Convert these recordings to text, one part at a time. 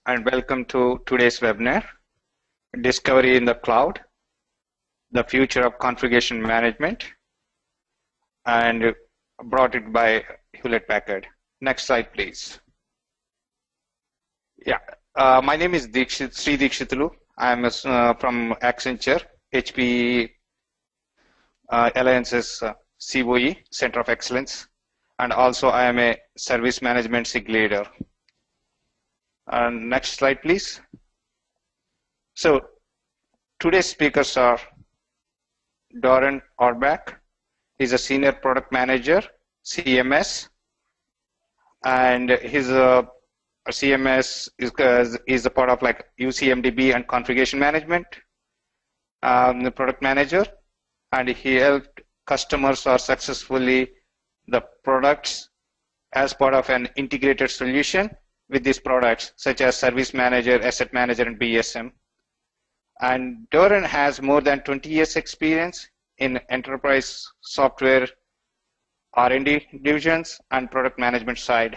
and welcome to today's webinar, Discovery in the Cloud, the Future of Configuration Management, and brought it by Hewlett-Packard. Next slide, please. Yeah, my name is Sri Dikshitulu. I'm from Accenture, HPE Alliance's COE, Center of Excellence, and also I am a Service Management SIG leader. Next slide, please. So today's speakers are Doran Orbach. He's a Senior Product Manager, CMS, and his CMS is a part of like CMDB and configuration management, the product manager, and he helped customers are successfully the products as part of an integrated solution with these products such as Service Manager, Asset Manager, and BSM. And Doran has more than 20 years experience in enterprise software R&D divisions and product management side.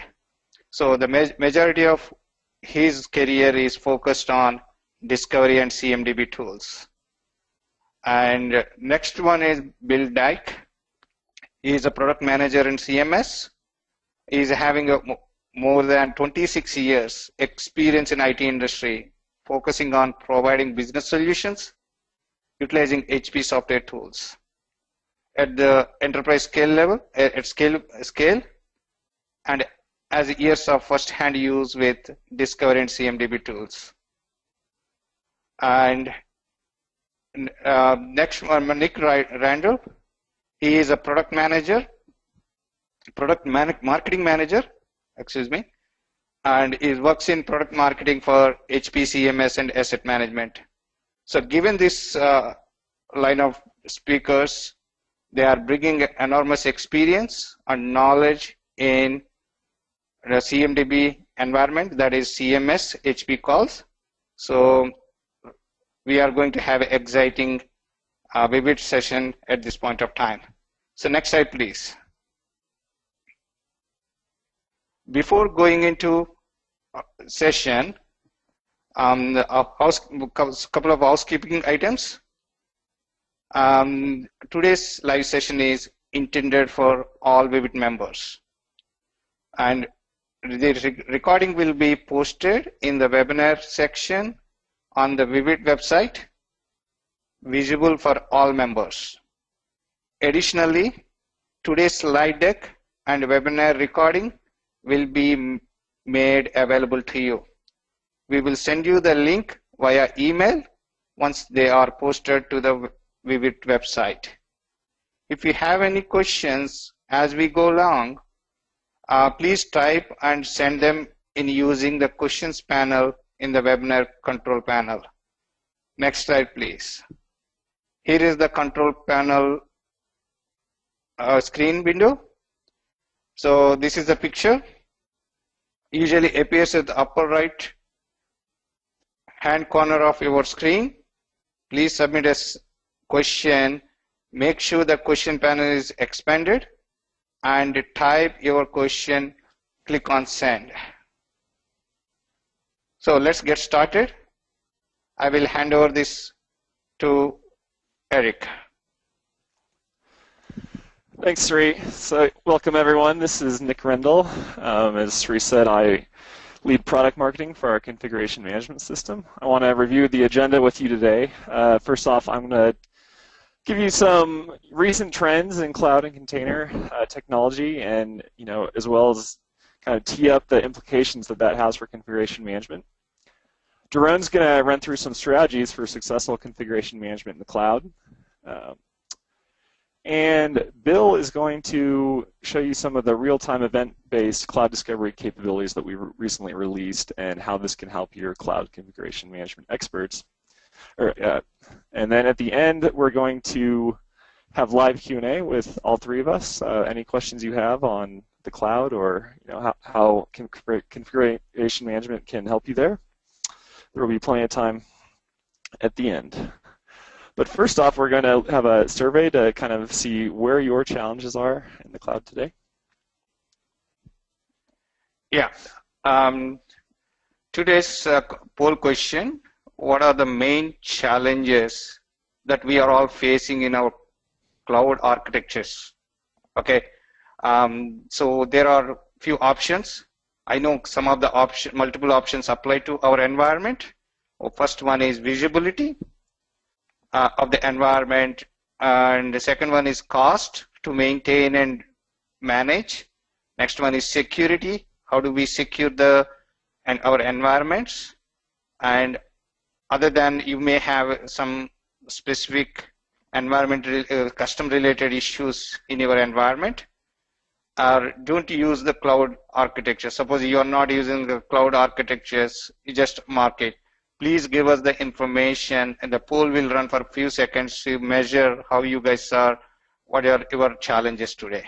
So the majority of his career is focused on discovery and CMDB tools. And next one is Bill Dyke. He is a product manager in CMS. He is having more than 26 years experience in IT industry, focusing on providing business solutions, utilizing HP software tools. At the enterprise scale level, at scale, and has years of first-hand use with discovery and CMDB tools. And next one, Nick Randall. He is a product manager, marketing manager, and he works in product marketing for HPE CMS and asset management. So given this line of speakers, they are bringing enormous experience and knowledge in the CMDB environment, that is CMS, HP calls. So we are going to have an exciting vivid session at this point of time. So next slide, please. Before going into session, a couple of housekeeping items. Today's live session is intended for all Vivid members, and the recording will be posted in the webinar section on the Vivid website, visible for all members. Additionally, today's slide deck and webinar recording will be made available to you. We will send you the link via email once they are posted to the Vivid website. If you have any questions as we go along, please type and send them in using the questions panel in the webinar control panel. Next slide, please. Here is the control panel screen window. So this is the picture. Usually appears at the upper right hand corner of your screen. Please submit a question. Make sure the question panel is expanded and type your question. Click on send. So let's get started. I will hand over this to Eric. Thanks, Sri. So welcome, everyone. This is Nick Rendell. As Sri said, I lead product marketing for our configuration management system. I want to review the agenda with you today. First off, I'm going to give you some recent trends in cloud and container technology, and as well as kind of tee up the implications that has for configuration management. Doran's going to run through some strategies for successful configuration management in the cloud. And Bill is going to show you some of the real-time event-based cloud discovery capabilities that we recently released and how this can help your cloud configuration management experts. And then at the end, we're going to have live Q&A with all three of us. Any questions you have on the cloud or how configuration management can help you there, there will be plenty of time at the end. But first off, we're going to have a survey to kind of see where your challenges are in the cloud today. Yeah. Today's poll question: what are the main challenges that we are all facing in our cloud architectures? Okay, so there are few options. I know some of the multiple options apply to our environment. First one is visibility of the environment, and the second one is cost to maintain and manage. Next one is security. How do we secure our environments? And other than you may have some specific environment custom related issues in your environment, or don't use the cloud architecture. Suppose you are not using the cloud architectures, you just mark it. Please give us the information, and the poll will run for a few seconds to measure how you guys are, what are your challenges today.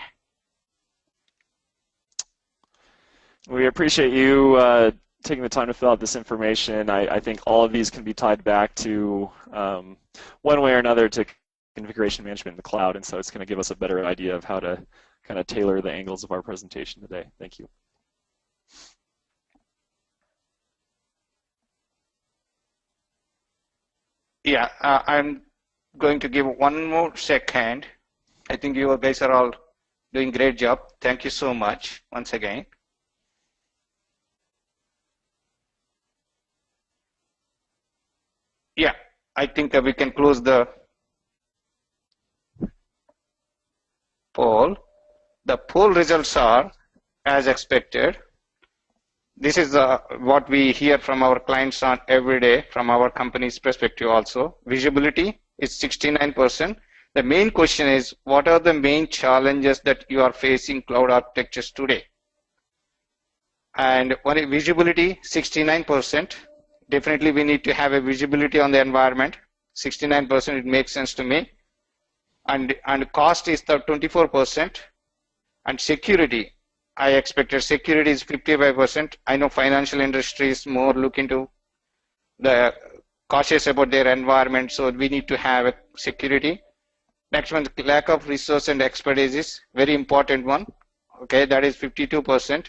We appreciate you taking the time to fill out this information. I think all of these can be tied back to one way or another to configuration management in the cloud, and so it's going to give us a better idea of how to kind of tailor the angles of our presentation today. Thank you. Yeah, I'm going to give one more second. I think you guys are all doing a great job. Thank you so much once again. Yeah, I think we can close the poll. The poll results are as expected. This is what we hear from our clients on every day from our company's perspective also. Visibility is 69%. The main question is, what are the main challenges that you are facing cloud architectures today? And one visibility, 69%. Definitely we need to have a visibility on the environment. 69%, it makes sense to me. And cost is the 24%. And security, I expected security is 55%. I know financial industry is more looking to the cautious about their environment, so we need to have a security. Next one, lack of resource and expertise is very important one. Okay, that is 52%.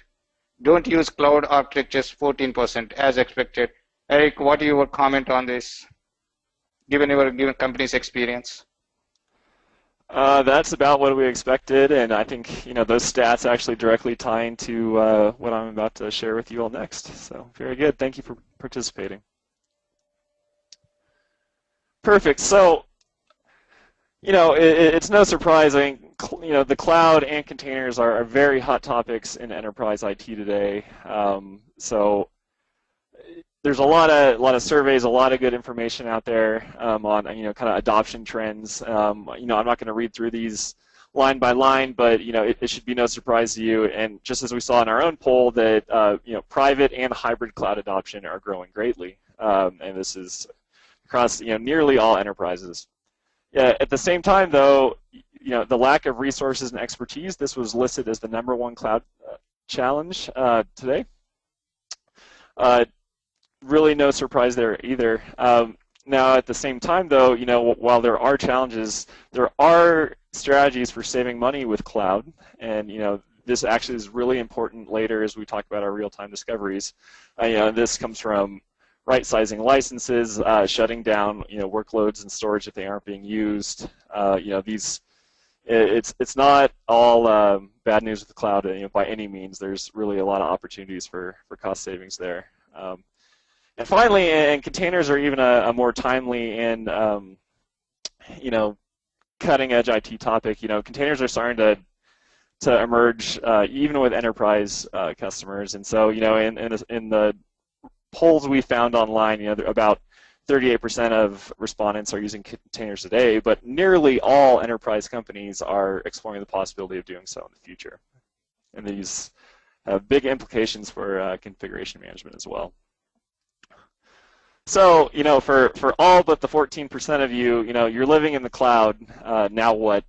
Don't use cloud architectures, 14% as expected. Eric, what is your comment on this, given your company's experience? That's about what we expected, and I think those stats actually directly tie into what I'm about to share with you all next. So very good. Thank you for participating. Perfect. So it's no surprise. I think the cloud and containers are very hot topics in enterprise IT today. So there's a lot of surveys, a lot of good information out there on kind of adoption trends. I'm not going to read through these line by line, but it should be no surprise to you. And just as we saw in our own poll, that private and hybrid cloud adoption are growing greatly, and this is across nearly all enterprises. Yeah, at the same time, though, the lack of resources and expertise, this was listed as the #1 cloud challenge today. Really no surprise there either. Now, at the same time, though, while there are challenges, there are strategies for saving money with cloud, and this actually is really important later as we talk about our real-time discoveries. This comes from right-sizing licenses, shutting down workloads and storage if they aren't being used. It's not all bad news with the cloud by any means. There's really a lot of opportunities for cost savings there. And finally, and containers are even a more timely and cutting-edge IT topic. Containers are starting to emerge even with enterprise customers, and so in the polls we found online, about 38% of respondents are using containers today, but nearly all enterprise companies are exploring the possibility of doing so in the future, and these have big implications for configuration management as well. So, for all but the 14% of you, you're living in the cloud. Now what?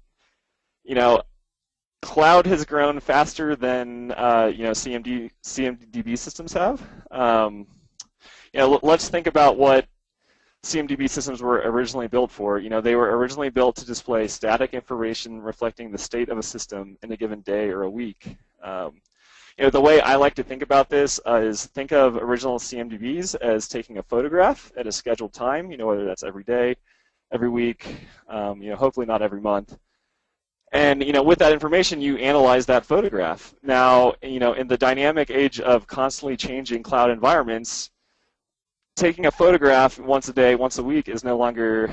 Cloud has grown faster than CMDB systems have. Let's think about what CMDB systems were originally built for. They were originally built to display static information reflecting the state of a system in a given day or a week. The way I like to think about this is think of original CMDBs as taking a photograph at a scheduled time, whether that's every day, every week, hopefully not every month. And, with that information, you analyze that photograph. Now, in the dynamic age of constantly changing cloud environments, taking a photograph once a day, once a week is no longer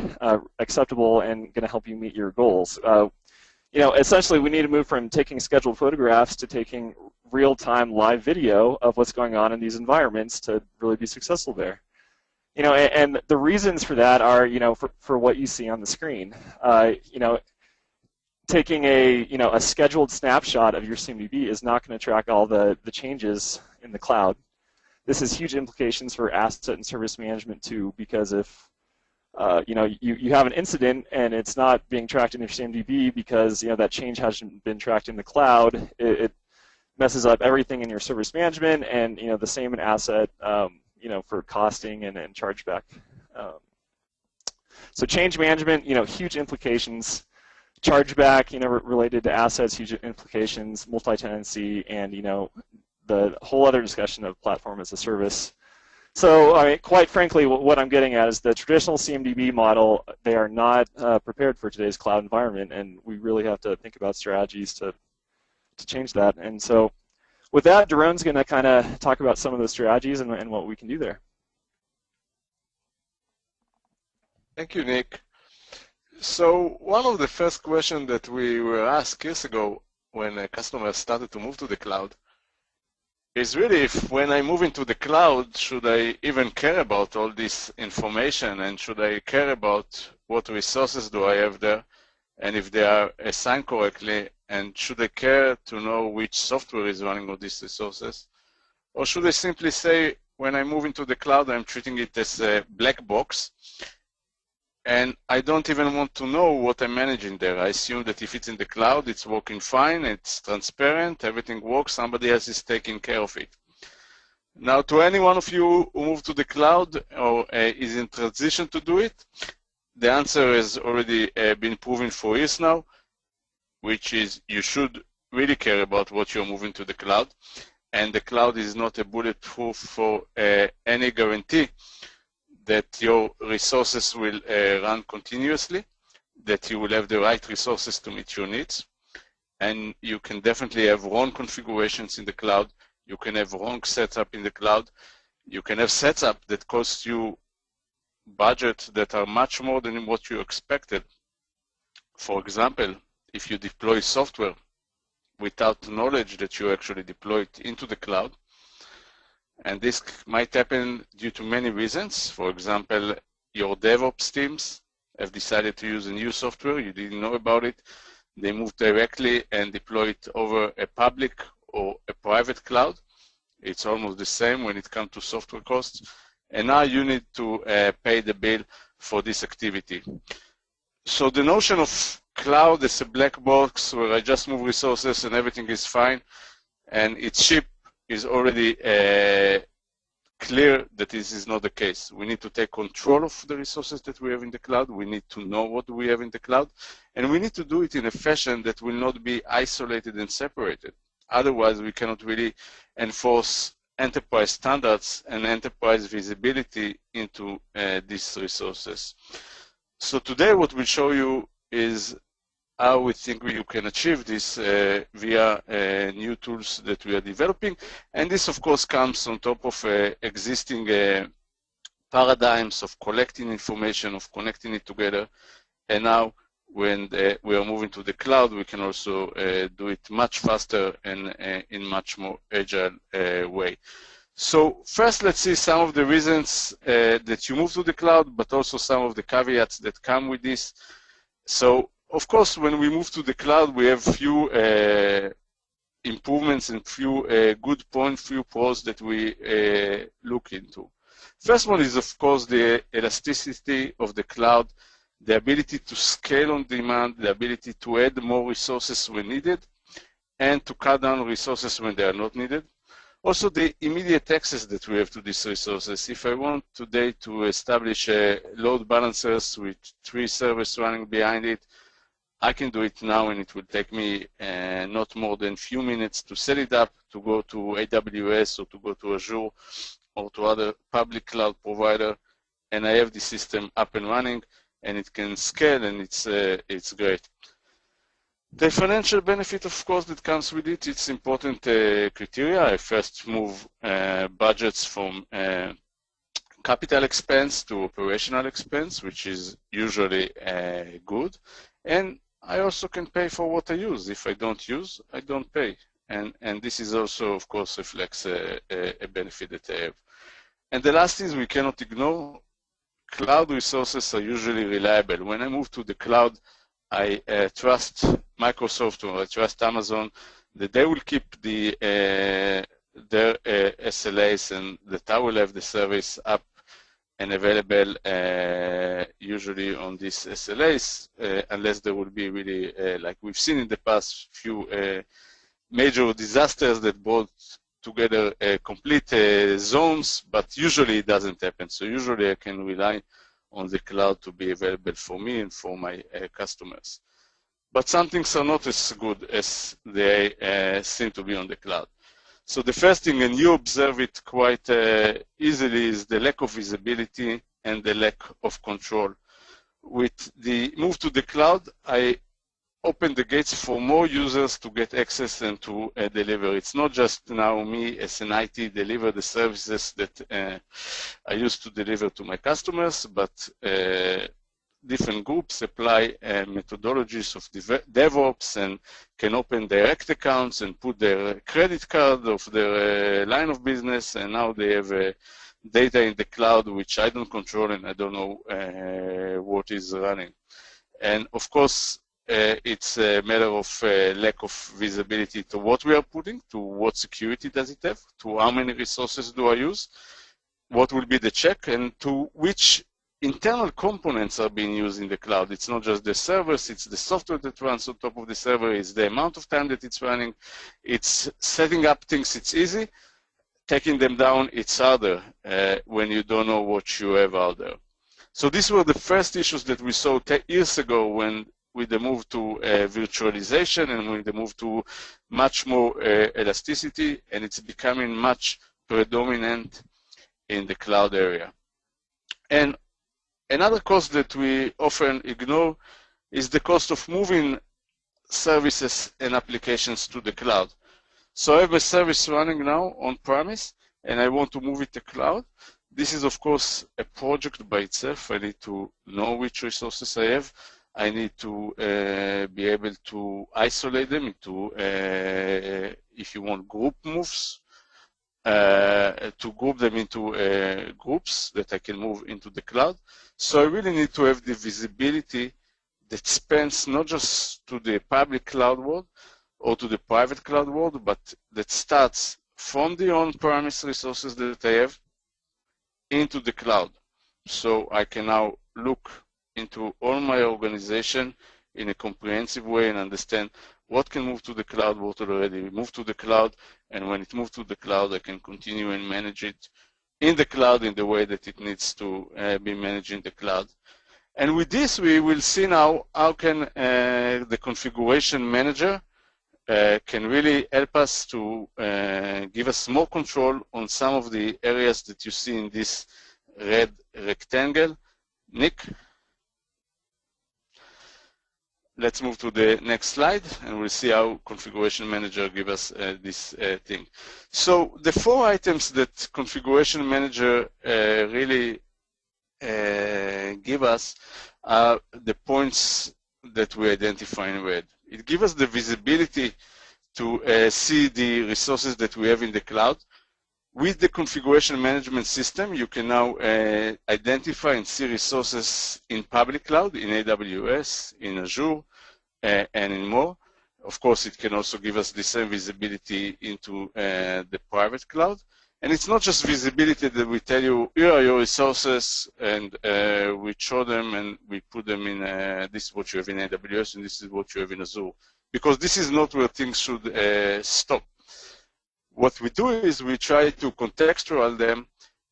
acceptable and going to help you meet your goals. Essentially, we need to move from taking scheduled photographs to taking real-time live video of what's going on in these environments to really be successful there. And the reasons for that are, for what you see on the screen. Taking a scheduled snapshot of your CMDB is not going to track all the changes in the cloud. This has huge implications for asset and service management too, because if you have an incident and it's not being tracked in your CMDB because that change hasn't been tracked in the cloud, it messes up everything in your service management, and the same in asset, for costing and chargeback. So change management, huge implications. Chargeback, related to assets, huge implications. Multi-tenancy, and the whole other discussion of platform as a service. So, quite frankly, what I'm getting at is the traditional CMDB model, they are not prepared for today's cloud environment, and we really have to think about strategies to change that. And so, with that, Daron's going to kind of talk about some of those strategies and what we can do there. Thank you, Nick. So, one of the first questions that we were asked years ago when a customer started to move to the cloud is really, if when I move into the cloud, should I even care about all this information, and should I care about what resources do I have there, and if they are assigned correctly, and should I care to know which software is running on these resources? Or should I simply say, when I move into the cloud, I'm treating it as a black box, and I don't even want to know what I'm managing there. I assume that if it's in the cloud, it's working fine, it's transparent, everything works, somebody else is taking care of it. Now, to any one of you who moved to the cloud or is in transition to do it, the answer has already been proven for years now, which is you should really care about what you're moving to the cloud. And the cloud is not a bulletproof for any guarantee that your resources will run continuously, that you will have the right resources to meet your needs. And you can definitely have wrong configurations in the cloud. You can have wrong setup in the cloud. You can have setup that costs you budget that are much more than what you expected. For example, if you deploy software without knowledge that you actually deploy it into the cloud, and this might happen due to many reasons. For example, your DevOps teams have decided to use a new software, you didn't know about it, they moved directly and deploy it over a public or a private cloud. It's almost the same when it comes to software costs. And now you need to pay the bill for this activity. So the notion of cloud as a black box where I just move resources and everything is fine and it's cheap is already clear that this is not the case. We need to take control of the resources that we have in the cloud. We need to know what we have in the cloud. And we need to do it in a fashion that will not be isolated and separated. Otherwise, we cannot really enforce enterprise standards and enterprise visibility into these resources. So today what we'll show you is how we think you can achieve this via new tools that we are developing. And this, of course, comes on top of existing paradigms of collecting information, of connecting it together. And now, when we are moving to the cloud, we can also do it much faster and in much more agile way. So first, let's see some of the reasons that you move to the cloud, but also some of the caveats that come with this. So, of course, when we move to the cloud, we have few improvements and few good points, few pros that we look into. First one is, of course, the elasticity of the cloud, the ability to scale on demand, the ability to add more resources when needed, and to cut down resources when they are not needed. Also, the immediate access that we have to these resources. If I want today to establish load balancers with 3 servers running behind it, I can do it now, and it will take me not more than a few minutes to set it up, to go to AWS or to go to Azure or to other public cloud provider, and I have the system up and running, and it can scale, and it's great. The financial benefit, of course, that comes with it, it's important criteria. I first move budgets from capital expense to operational expense, which is usually good. And I also can pay for what I use. If I don't use, I don't pay. And this is also, of course, reflects a benefit that I have. And the last is we cannot ignore, cloud resources are usually reliable. When I move to the cloud, I trust Microsoft or I trust Amazon that they will keep their SLAs and that I will have the service up and available usually on these SLAs, unless there will be really, like we've seen in the past few major disasters that brought together complete zones, but usually it doesn't happen. So usually I can rely on the cloud to be available for me and for my customers. But some things are not as good as they seem to be on the cloud. So the first thing, and you observe it quite easily, is the lack of visibility and the lack of control. With the move to the cloud, I open the gates for more users to get access and to deliver. It's not just now me as an IT deliver the services that I used to deliver to my customers, but different groups apply methodologies of DevOps and can open direct accounts and put their credit card of their line of business, and now they have data in the cloud which I don't control and I don't know what is running. And of course, it's a matter of lack of visibility to what we are putting, to what security does it have, to how many resources do I use, what will be the check, and to which internal components are being used in the cloud. It's not just the servers, it's the software that runs on top of the server, it's the amount of time that it's running, it's setting up things, it's easy. Taking them down, it's harder when you don't know what you have out there. So these were the first issues that we saw 10 years ago when with the move to virtualization and with the move to much more elasticity, and it's becoming much predominant in the cloud area. And another cost that we often ignore is the cost of moving services and applications to the cloud. So I have a service running now on premise and I want to move it to cloud. This is of course a project by itself. I need to know which resources I have. I need to be able to isolate them into, if you want, group moves, to group them into groups that I can move into the cloud. So I really need to have the visibility that spans not just to the public cloud world or to the private cloud world, but that starts from the on-premise resources that I have into the cloud. So I can now look into all my organization in a comprehensive way and understand what can move to the cloud, what already moved to the cloud, and when it moves to the cloud, I can continue and manage it in the cloud in the way that it needs to be managed in the cloud. And with this, we will see now how can the configuration manager can really help us to give us more control on some of the areas that you see in this red rectangle. Nick? Let's move to the next slide and we'll see how Configuration Manager gives us this thing. So the 4 items that Configuration Manager really give us are the points that we identify in red. It gives us the visibility to see the resources that we have in the cloud. With the configuration management system, you can now identify and see resources in public cloud, in AWS, in Azure, and in more. Of course, it can also give us the same visibility into the private cloud. And it's not just visibility that we tell you, here are your resources, and we show them and we put them in, this is what you have in AWS and this is what you have in Azure. Because this is not where things should stop. What we do is we try to contextualize them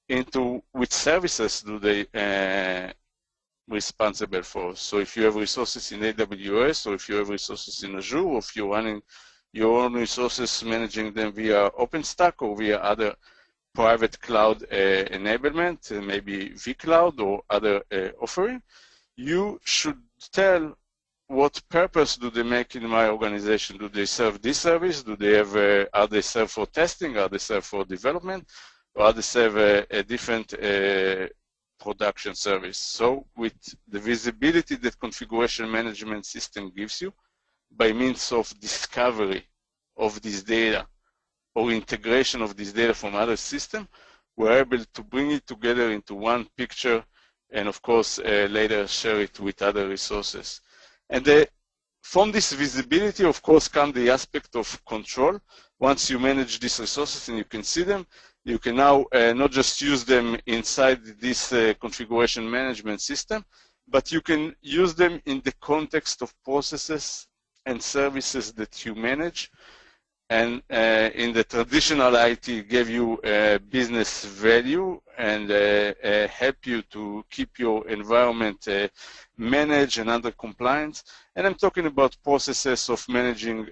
into which services do they responsible for. So if you have resources in AWS, or if you have resources in Azure, or if you're running your own resources, managing them via OpenStack or via other private cloud enablement, maybe vCloud or other offering, you should tell what purpose do they make in my organization. Do they serve this service? Do they have, are they served for testing? Are they served for development? Or are they serve a different production service? So with the visibility that configuration management system gives you by means of discovery of this data or integration of this data from other systems, we're able to bring it together into one picture and of course later share it with other resources. And from this visibility, of course, comes the aspect of control. Once you manage these resources and you can see them, you can now not just use them inside this configuration management system, but you can use them in the context of processes and services that you manage. And in the traditional IT, give you business value and help you to keep your environment managed and under compliance. And I'm talking about processes of managing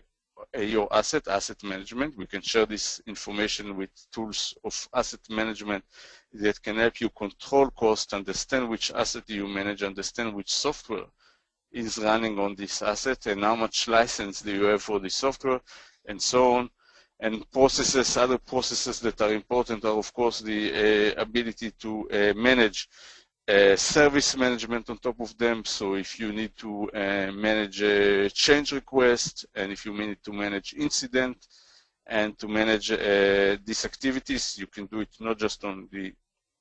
your asset management. We can share this information with tools of asset management that can help you control cost, understand which asset you manage, understand which software is running on this asset, and how much license do you have for the software, and so on. And processes, other processes that are important are, of course, the ability to manage service management on top of them. So if you need to manage a change request, and if you need to manage incident, and to manage these activities, you can do it not just on the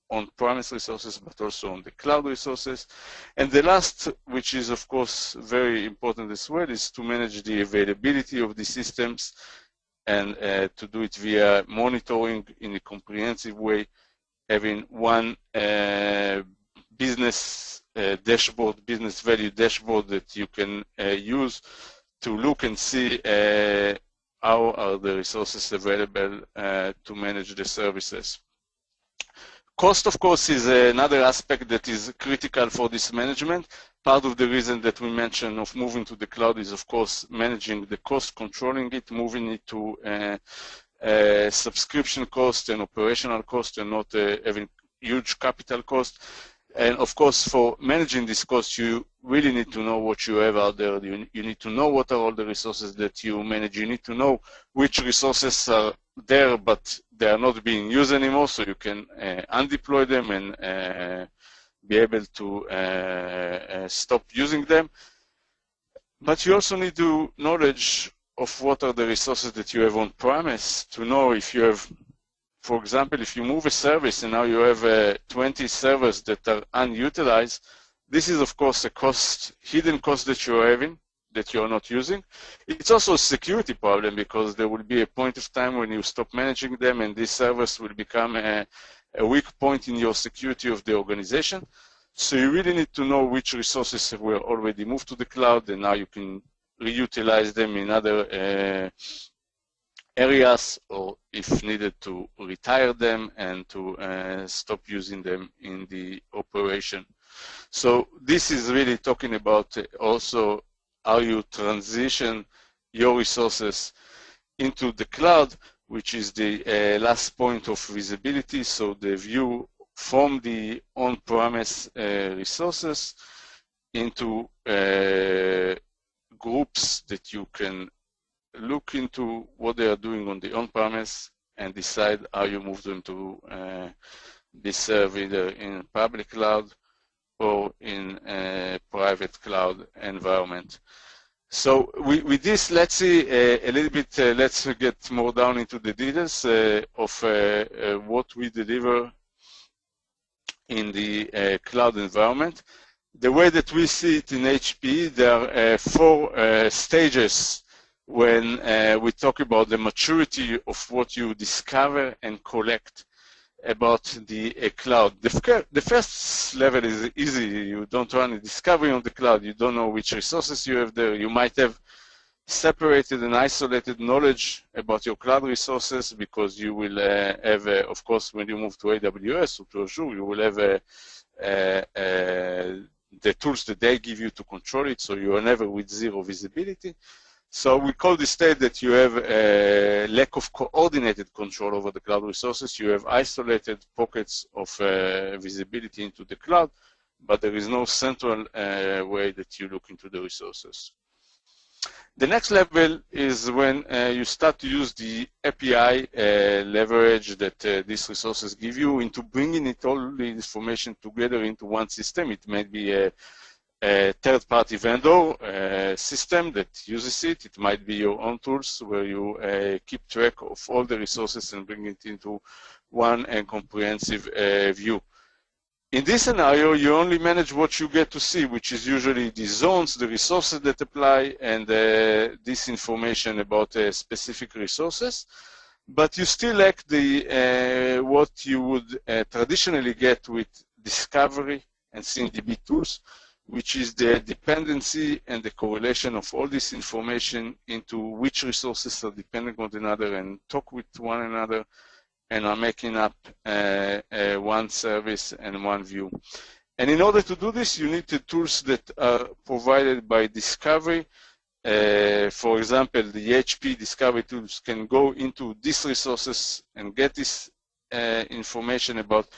on-premise resources, but also on the cloud resources. And the last, which is of course very important as well, is to manage the availability of the systems and to do it via monitoring in a comprehensive way, having one business dashboard, business value dashboard that you can use to look and see how are the resources available to manage the services. Cost, of course, is another aspect that is critical for this management. Part of the reason that we mentioned of moving to the cloud is, of course, managing the cost, controlling it, moving it to subscription cost and operational cost, and not having huge capital cost. And of course, for managing this cost, you really need to know what you have out there. You need to know what are all the resources that you manage. You need to know which resources are there, but they are not being used anymore, so you can undeploy them and be able to stop using them. But you also need to knowledge of what are the resources that you have on premise to know if you have, for example, if you move a service and now you have 20 servers that are unutilized, this is of course a cost, hidden cost that you are having, that you are not using. It's also a security problem because there will be a point of time when you stop managing them and these servers will become a weak point in your security of the organization. So you really need to know which resources were already moved to the cloud and now you can reutilize them in other areas, or if needed to retire them and to stop using them in the operation. So this is really talking about also how you transition your resources into the cloud, which is the last point of visibility. So the view from the on-premise resources into groups that you can look into what they are doing on the on-premise and decide how you move them to be served either in public cloud or in a private cloud environment. So with this, let's see a little bit, let's get more down into the details of what we deliver in the cloud environment. The way that we see it in HPE, there are 4 stages when we talk about the maturity of what you discover and collect about the cloud. The first level is easy. You don't run a discovery on the cloud. You don't know which resources you have there. You might have separated and isolated knowledge about your cloud resources because you will have, of course, when you move to AWS or to Azure, you will have the tools that they give you to control it, so you are never with zero visibility. So we call this state that you have a lack of coordinated control over the cloud resources. You have isolated pockets of visibility into the cloud, but there is no central way that you look into the resources. The next level is when you start to use the API leverage that these resources give you into bringing all the information together into one system. It may be a third-party vendor system that uses it. It might be your own tools where you keep track of all the resources and bring it into one comprehensive view. In this scenario, you only manage what you get to see, which is usually the zones, the resources that apply, and this information about specific resources. But you still lack the what you would traditionally get with discovery and CMDB tools, which is the dependency and the correlation of all this information into which resources are depending on another and talk with one another and are making up one service and one view. And in order to do this, you need the tools that are provided by Discovery. For example, the HPE Discovery tools can go into these resources and get this information about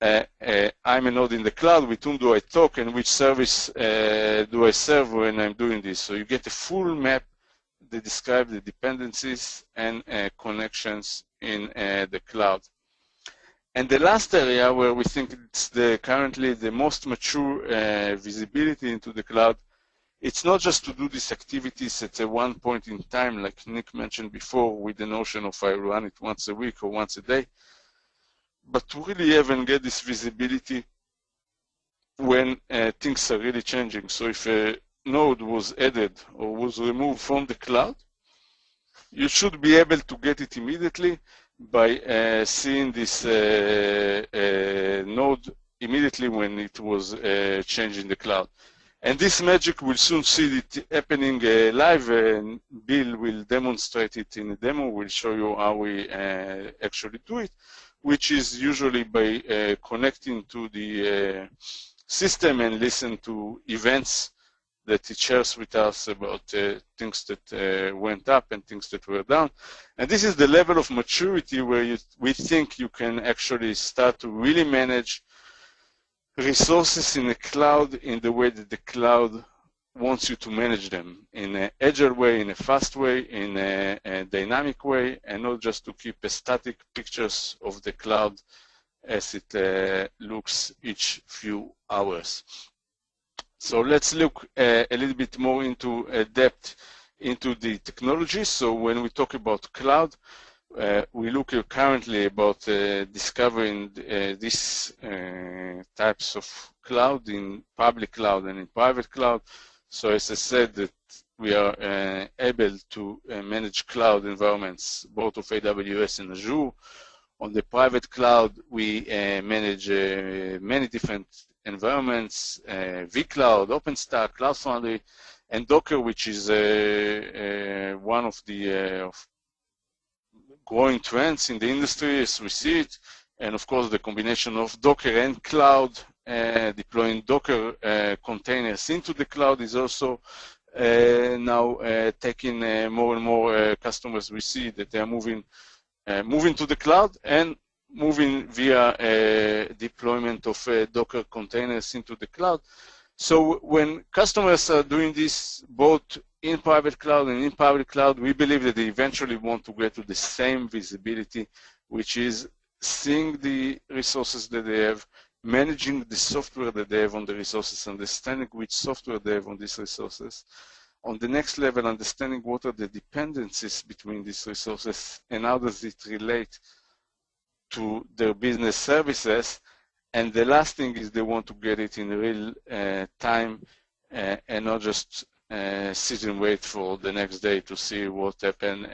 I'm a node in the cloud, with whom do I talk and which service do I serve when I'm doing this. So you get a full map that describes the dependencies and connections in the cloud. And the last area where we think it's currently the most mature visibility into the cloud, it's not just to do these activities at one point in time, like Nick mentioned before, with the notion of I run it once a week or once a day, but to really have and get this visibility when things are really changing. So if a node was added or was removed from the cloud, you should be able to get it immediately by seeing this node immediately when it was changed in the cloud. And this magic will soon see it happening live, and Bill will demonstrate it in a demo. We'll show you how we actually do it, which is usually by connecting to the system and listen to events that it shares with us about things that went up and things that were down. And this is the level of maturity where we think you can actually start to really manage resources in the cloud in the way that the cloud wants you to manage them, in an agile way, in a fast way, in a dynamic way, and not just to keep static pictures of the cloud as it looks each few hours. So let's look a little bit more into depth into the technology. So when we talk about cloud, we look currently about discovering these types of cloud in public cloud and in private cloud. So as I said, that we are able to manage cloud environments, both of AWS and Azure. On the private cloud, we manage many different environments, vCloud, OpenStack, Cloud Foundry, and Docker, which is one of the growing trends in the industry as we see it. And of course, the combination of Docker and cloud, deploying Docker containers into the cloud is also now taking more and more customers. We see that they are moving to the cloud and moving via deployment of Docker containers into the cloud. So when customers are doing this both in private cloud and in public cloud, we believe that they eventually want to get to the same visibility, which is seeing the resources that they have, managing the software that they have on the resources, understanding which software they have on these resources. On the next level, understanding what are the dependencies between these resources and how does it relate to their business services. And the last thing is they want to get it in real time and not just sit and wait for the next day to see what happened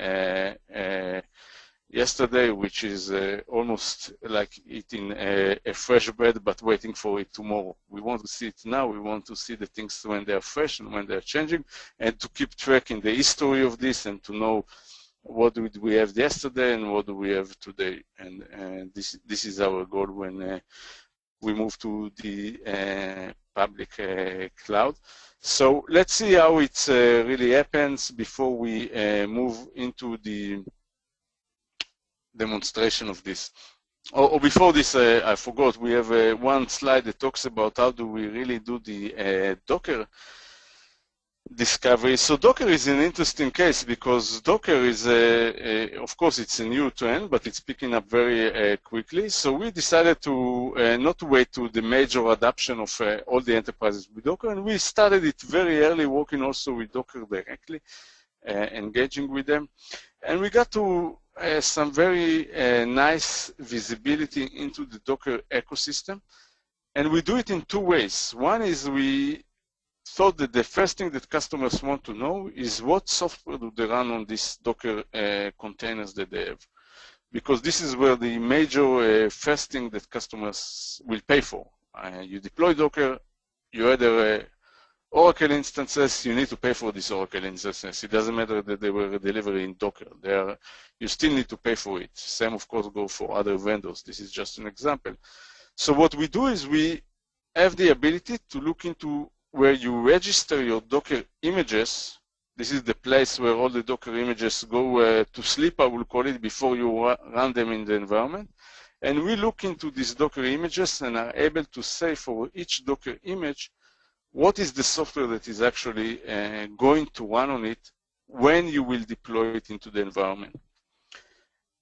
yesterday, which is almost like eating a fresh bread but waiting for it tomorrow. We want to see it now. We want to see the things when they are fresh and when they are changing, and to keep track in the history of this and to know what did we have yesterday and what do we have today. And this is our goal when we move to the public cloud. So let's see how it really happens before we move into the demonstration of this. Or before this, I forgot, we have one slide that talks about how do we really do the Docker discovery. So Docker is an interesting case because Docker is, of course, it's a new trend, but it's picking up very quickly. So we decided to not wait to the major adoption of all the enterprises with Docker, and we started it very early, working also with Docker directly, engaging with them. And we got to some very nice visibility into the Docker ecosystem. And we do it in two ways. One is we thought that the first thing that customers want to know is what software do they run on these Docker containers that they have. Because this is where the major first thing that customers will pay for. You deploy Docker, you either Oracle instances, you need to pay for these Oracle instances. It doesn't matter that they were delivered in Docker. You still need to pay for it. Same, of course, go for other vendors. This is just an example. So what we do is we have the ability to look into where you register your Docker images. This is the place where all the Docker images go to sleep, I will call it, before you run them in the environment. And we look into these Docker images and are able to say for each Docker image, what is the software that is actually going to run on it when you will deploy it into the environment.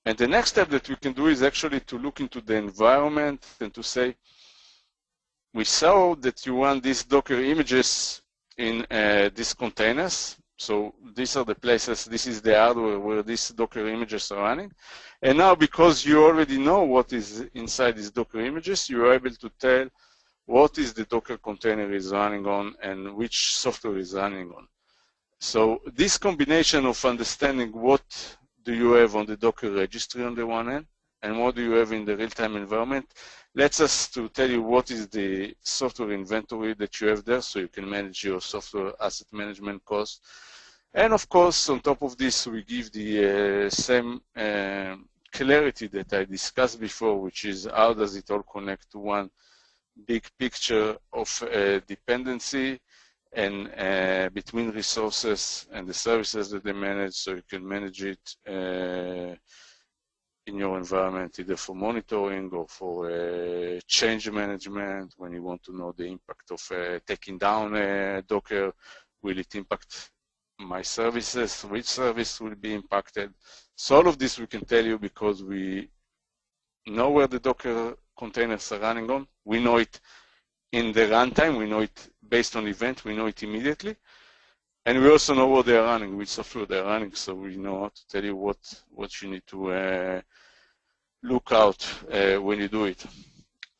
And the next step that we can do is actually to look into the environment and to say, we saw that you run these Docker images in these containers. So these are the places, this is the hardware where these Docker images are running. And now because you already know what is inside these Docker images, you are able to tell what is the Docker container is running on and which software is running on. So this combination of understanding what do you have on the Docker registry on the one hand and what do you have in the real-time environment lets us to tell you what is the software inventory that you have there so you can manage your software asset management cost. And of course, on top of this, we give the same clarity that I discussed before, which is how does it all connect to one big picture of dependency and between resources and the services that they manage, so you can manage it in your environment, either for monitoring or for change management, when you want to know the impact of taking down Docker. Will it impact my services? Which service will be impacted? So all of this we can tell you because we know where the Docker containers are running on. We know it in the runtime. We know it based on event. We know it immediately. And we also know what they are running, which software they are running. So we know how to tell you what you need to look out when you do it.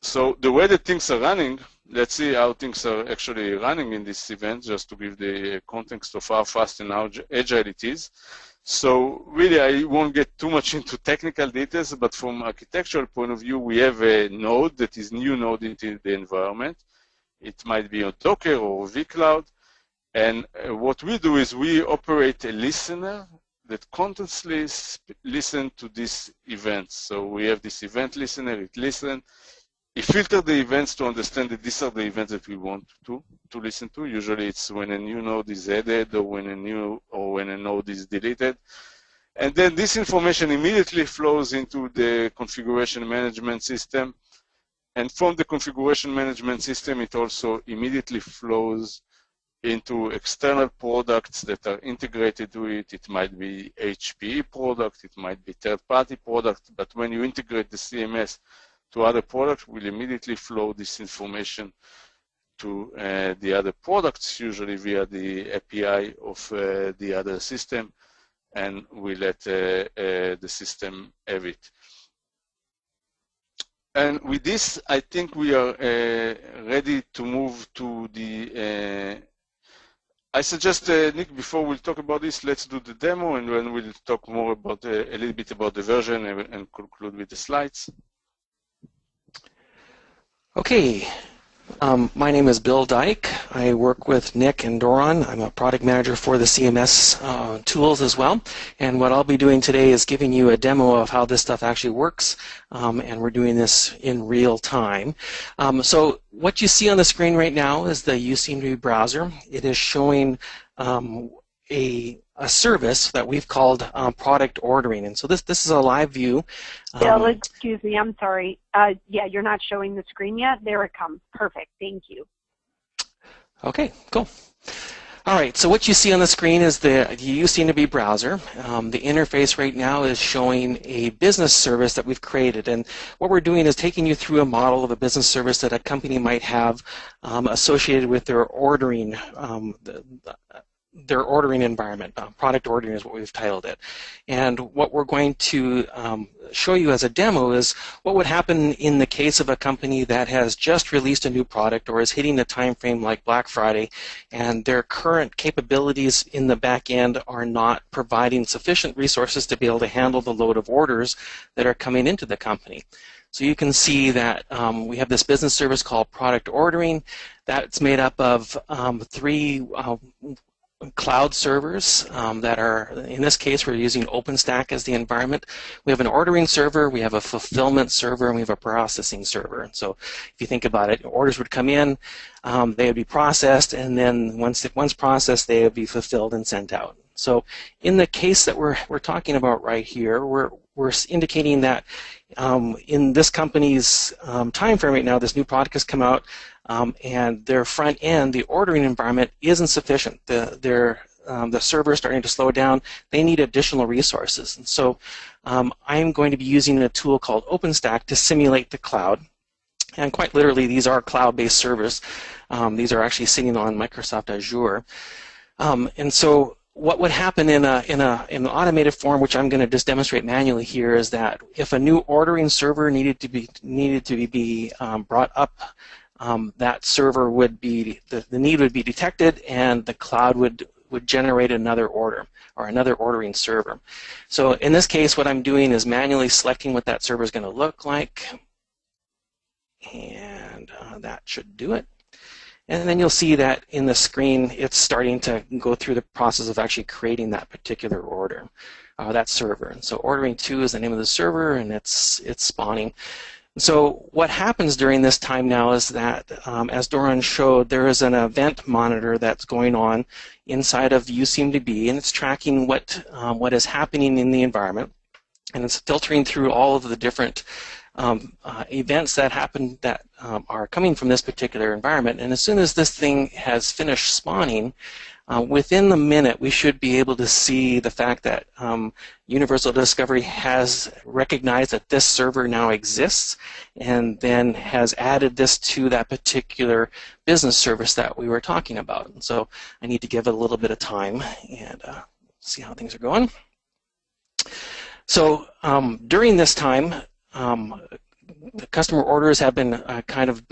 So the way that things are running, let's see how things are actually running in this event, just to give the context of how fast and how agile it is. So really, I won't get too much into technical details, but from architectural point of view, we have a node that is new node into the environment. It might be on Docker or vCloud. And what we do is we operate a listener that constantly listens to these events. So we have this event listener, it listens. It filters the events to understand that these are the events that we want to listen to. Usually it's when a new node is added or when a node is deleted. And then this information immediately flows into the configuration management system. And from the configuration management system, it also immediately flows into external products that are integrated to it. It might be HPE product, it might be third-party product, but when you integrate the CMS to other products, will immediately flow this information to the other products, usually via the API of the other system, and we let the system have it. And with this, I think we are ready to move to the I suggest, Nick, before we talk about this, let's do the demo, and then we'll talk more about a little bit about the version and conclude with the slides. Okay, My name is Bill Dyke. I work with Nick and Doron. I'm a product manager for the CMS tools as well. And what I'll be doing today is giving you a demo of how this stuff actually works. And we're doing this in real time. So what you see on the screen right now is the UCMDB browser. It is showing a service that we've called product ordering. And so this is a live view. Bill, excuse me, I'm sorry. Yeah, you're not showing the screen yet. There it comes. Perfect. Thank you. Okay, cool. All right, so what you see on the screen is the UCMDB browser. The interface right now is showing a business service that we've created. And what we're doing is taking you through a model of a business service that a company might have associated with their ordering environment. Product ordering is what we've titled it. And what we're going to show you as a demo is what would happen in the case of a company that has just released a new product or is hitting a time frame like Black Friday, and their current capabilities in the back end are not providing sufficient resources to be able to handle the load of orders that are coming into the company. So you can see that we have this business service called product ordering. That's made up of three cloud servers that are, in this case, we're using OpenStack as the environment. We have an ordering server, we have a fulfillment server, and we have a processing server. So if you think about it, orders would come in, they would be processed, and then once processed, they would be fulfilled and sent out. So in the case that we're talking about right here, we're indicating that in this company's time frame right now, this new product has come out, and their front end, the ordering environment, isn't sufficient. The server is starting to slow down. They need additional resources. And so I'm going to be using a tool called OpenStack to simulate the cloud. And quite literally, these are cloud-based servers. These are actually sitting on Microsoft Azure. And so what would happen in an automated form, which I'm going to just demonstrate manually here, is that if a new ordering server needed to be brought up, that server would be, the need would be detected, and the cloud would generate another order or another ordering server. So in this case, what I'm doing is manually selecting what that server is going to look like, and that should do it. And then you'll see that in the screen, it's starting to go through the process of actually creating that particular order, that server. And so ordering 2 is the name of the server, and it's spawning. So what happens during this time now is that, as Doron showed, there is an event monitor that's going on inside of UCMDB, and it's tracking what is happening in the environment, and it's filtering through all of the different events that happen that are coming from this particular environment. And as soon as this thing has finished spawning, within the minute, we should be able to see the fact that Universal Discovery has recognized that this server now exists, and then has added this to that particular business service that we were talking about. And so I need to give it a little bit of time and see how things are going. So during this time, the customer orders have been kind of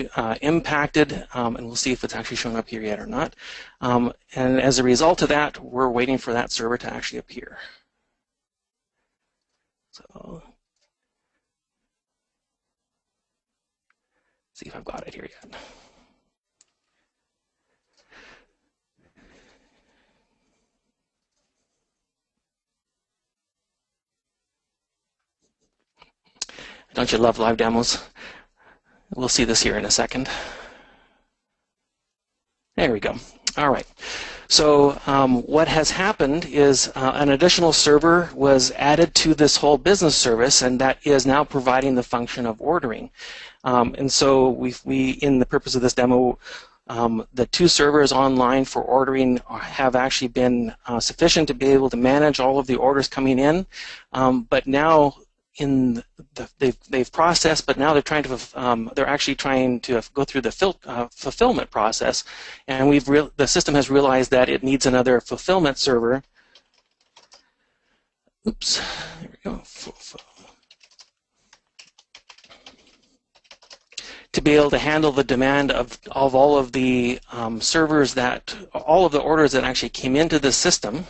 impacted, and we'll see if it's actually showing up here yet or not. And as a result of that, we're waiting for that server to actually appear. So, see if I've got it here yet. Don't you love live demos? We'll see this here in a second. There we go. All right. So what has happened is an additional server was added to this whole business service, and that is now providing the function of ordering. And so we, in the purpose of this demo, the 2 servers online for ordering have actually been sufficient to be able to manage all of the orders coming in, but now they've processed, but now they're actually trying to go through the fulfillment process, and the system has realized that it needs another fulfillment server. Oops, there we go. To be able to handle the demand of all of the servers all of the orders that actually came into the system,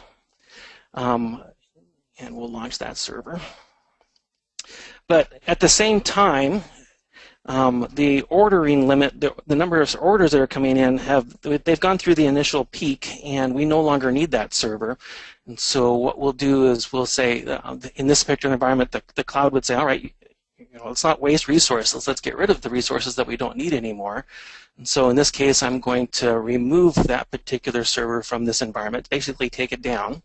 and we'll launch that server. But at the same time, the ordering limit, the number of orders that are coming in, they've gone through the initial peak, and we no longer need that server. And so what we'll do is we'll say, in this particular environment, the cloud would say, all right, let's not waste resources. Let's get rid of the resources that we don't need anymore. And so in this case, I'm going to remove that particular server from this environment, basically take it down.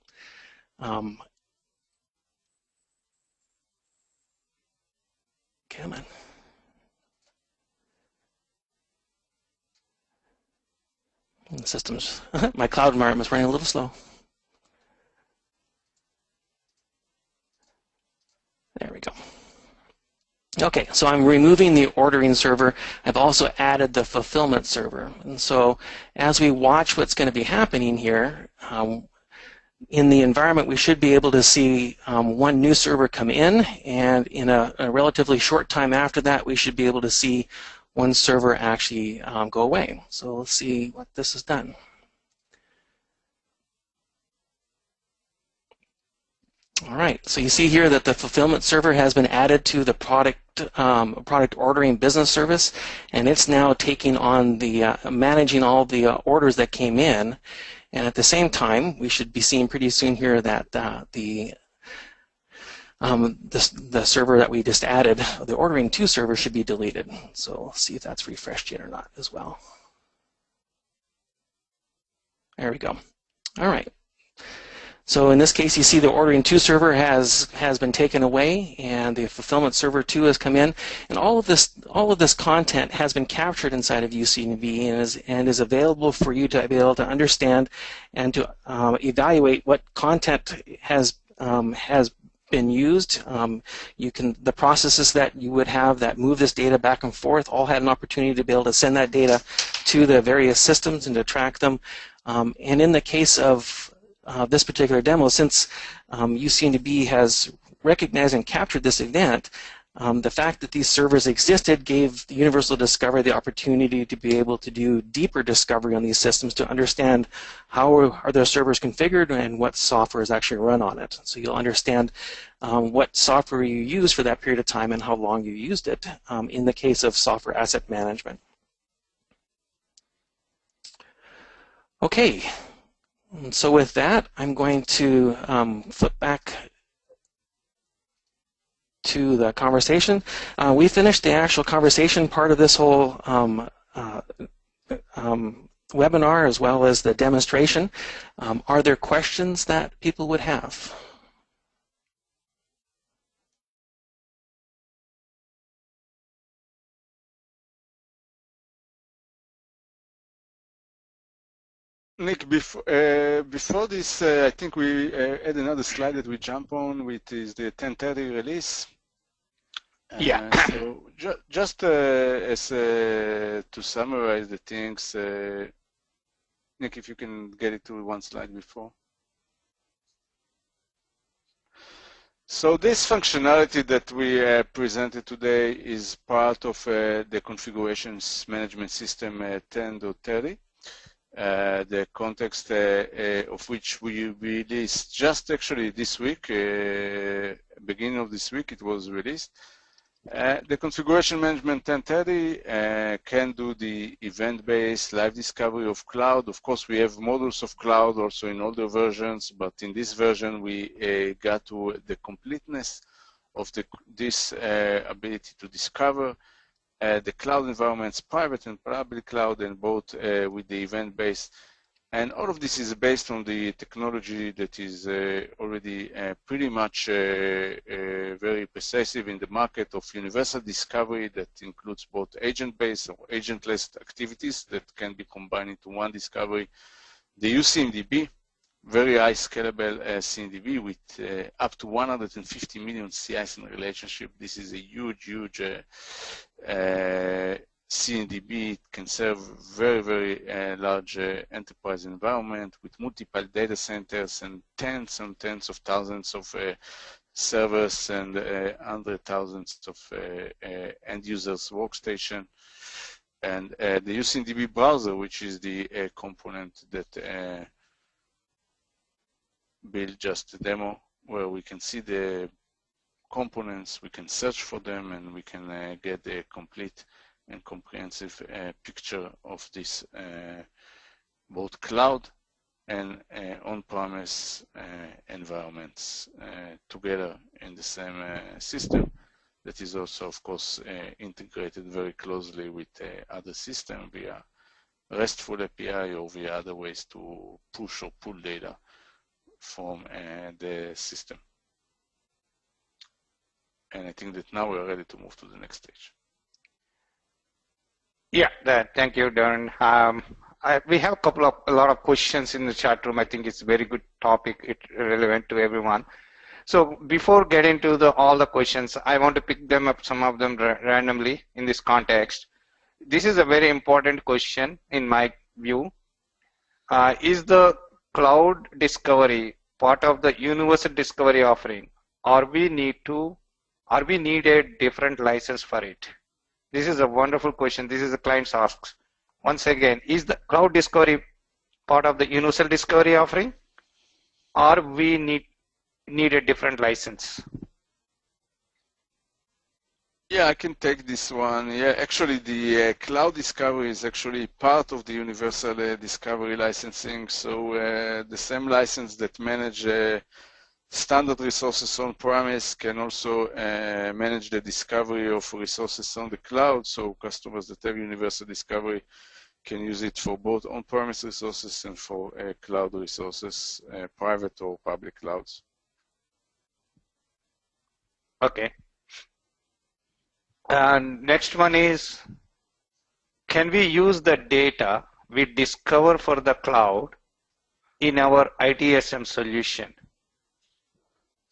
Come on. The systems, my cloud environment is running a little slow. There we go. Okay, so I'm removing the ordering server. I've also added the fulfillment server. And so as we watch what's going to be happening here, in the environment we should be able to see one new server come in, and in a relatively short time after that we should be able to see one server actually go away. So let's see what this has done. All right, so you see here that the fulfillment server has been added to the product ordering business service, and it's now taking on the managing all the orders that came in. And at the same time, we should be seeing pretty soon here that the server that we just added, the ordering to server, should be deleted. So we'll see if that's refreshed yet or not as well. There we go. All right. So in this case, you see the ordering to server has been taken away, and the fulfillment server 2 has come in, and all of this content has been captured inside of UCMDB and is available for you to be able to understand and to evaluate what content has been used. The processes that you would have that move this data back and forth all had an opportunity to be able to send that data to the various systems and to track them. And in the case of this particular demo, since UCMDB has recognized and captured this event, the fact that these servers existed gave the Universal Discovery the opportunity to be able to do deeper discovery on these systems to understand how are their servers configured and what software is actually run on it. So you'll understand what software you use for that period of time and how long you used it in the case of software asset management. Okay. So with that, I'm going to flip back to the conversation. We finished the actual conversation part of this whole webinar as well as the demonstration. Are there questions that people would have? Nick, before this, I think we had another slide that we jump on, which is the 1030 release. Yeah. So just as to summarize the things, Nick, if you can get it to one slide before. So this functionality that we presented today is part of the configurations management system 10.30. The context of which we released just actually this week, beginning of this week it was released. The configuration management 1030 can do the event-based live discovery of cloud. Of course, we have models of cloud also in older versions, but in this version we got to the completeness of this ability to discover the cloud environments, private and public cloud, and both with the event-based. And all of this is based on the technology that is already pretty much very pervasive in the market of universal discovery that includes both agent-based or agentless activities that can be combined into one discovery. The UCMDB, very high scalable CMDB with up to 150 million CIs in relationship. This is a huge CMDB. It can serve very large enterprise environment with multiple data centers and tens of thousands of servers and 100,000 of end users workstation. And the UCMDB browser, which is the component that Bill just a demo, where we can see the components, we can search for them, and we can get a complete and comprehensive picture of this both cloud and on-premise environments together in the same system that is also, of course, integrated very closely with other systems via RESTful API or via other ways to push or pull data from the system. And I think that now we're ready to move to the next stage. Yeah, thank you, Darren. We have a lot of questions in the chat room. I think it's a very good topic. It's relevant to everyone. So before getting to all the questions, I want to pick them up, some of them randomly in this context. This is a very important question in my view. Is the cloud discovery part of the universal discovery offering, or we need a different license for it? This is a wonderful question. This is the client asks. Once again, is the cloud discovery part of the universal discovery offering, or we need a different license? Yeah, I can take this one. Yeah, actually, the cloud discovery is actually part of the universal discovery licensing. So the same license that manage standard resources on-premise can also manage the discovery of resources on the cloud. So customers that have universal discovery can use it for both on-premise resources and for cloud resources, private or public clouds. Okay. And next one is, can we use the data we discover for the cloud in our ITSM solution?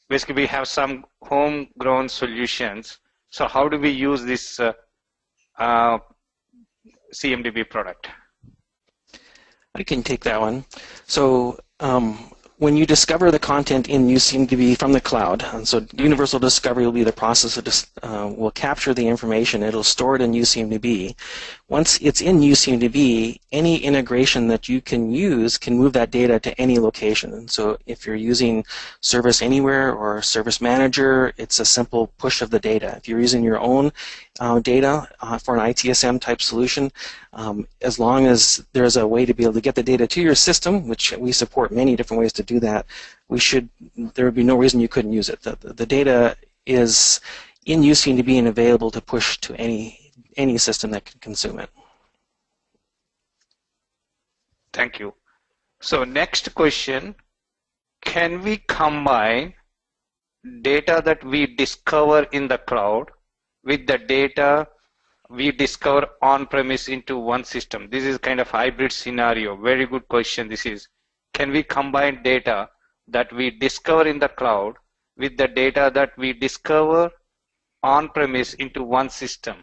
Basically, we have some homegrown solutions. So how do we use this CMDB product? I can take that one. So when you discover the content in UCMDB from the cloud, and so universal discovery will be the process that will capture the information. It'll store it in UCMDB. Once it's in UCMDB, any integration that you can use can move that data to any location. And so if you're using Service Anywhere or Service Manager, it's a simple push of the data. If you're using your own data for an ITSM type solution, as long as there's a way to be able to get the data to your system, which we support many different ways to do that, there would be no reason you couldn't use it. The data is in UCMDB and available to push to any system that can consume it. Thank you. So next question, can we combine data that we discover in the cloud with the data we discover on-premise into one system? This is kind of hybrid scenario. Very good question this is. Can we combine data that we discover in the cloud with the data that we discover on-premise into one system?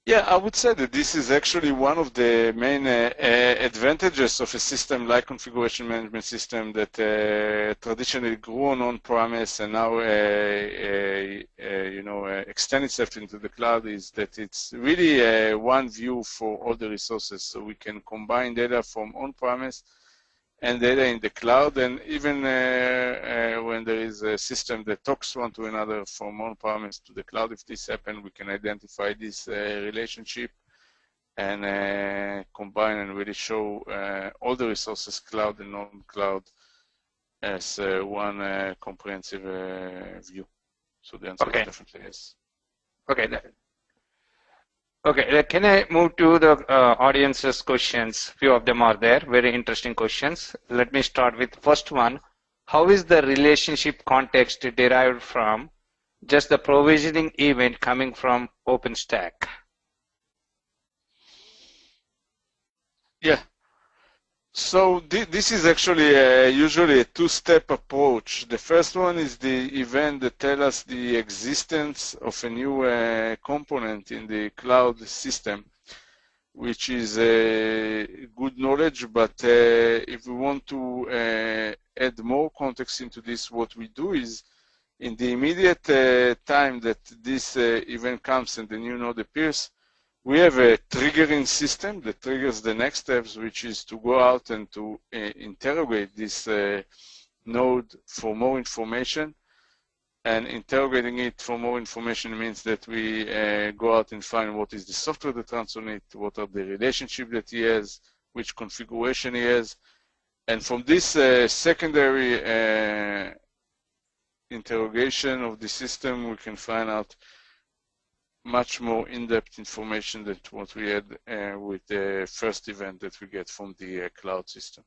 Yeah, I would say that this is actually one of the main advantages of a system like configuration management system that traditionally grew on-premise and now extend itself into the cloud, is that it's really one view for all the resources. So we can combine data from on-premise and data in the cloud, and even when there is a system that talks one to another from on-premise to the cloud, if this happens, we can identify this relationship and combine and really show all the resources, cloud and non-cloud, as one comprehensive view. So the answer is definitely yes. Okay. Okay, can I move to the audience's questions? Few of them are there, very interesting questions. Let me start with first one. How is the relationship context derived from just the provisioning event coming from OpenStack? Yeah. So this is actually usually a two-step approach. The first one is the event that tells us the existence of a new component in the cloud system, which is good knowledge. But if we want to add more context into this, what we do is in the immediate time that this event comes and the new node appears, we have a triggering system that triggers the next steps, which is to go out and to interrogate this node for more information, and interrogating it for more information means that we go out and find what is the software that runs on it, what are the relationships that he has, which configuration he has, and from this secondary interrogation of the system, we can find out much more in-depth information than what we had with the first event that we get from the cloud system.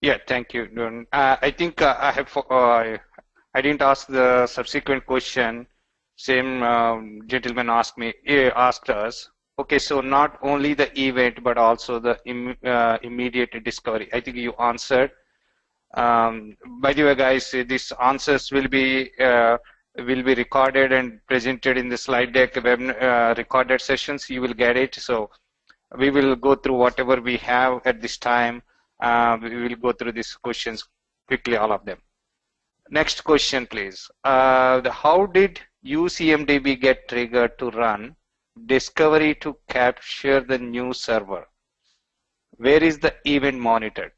Yeah, thank you, Doran. I think I didn't ask the subsequent question. Same gentleman asked us. Okay, so not only the event, but also the immediate discovery. I think you answered. By the way, guys, these answers will be recorded and presented in the slide deck web recorded sessions. You will get it. So we will go through whatever we have at this time. We will go through these questions quickly, all of them. Next question, please. How did UCMDB get triggered to run discovery to capture the new server? Where is the event monitored?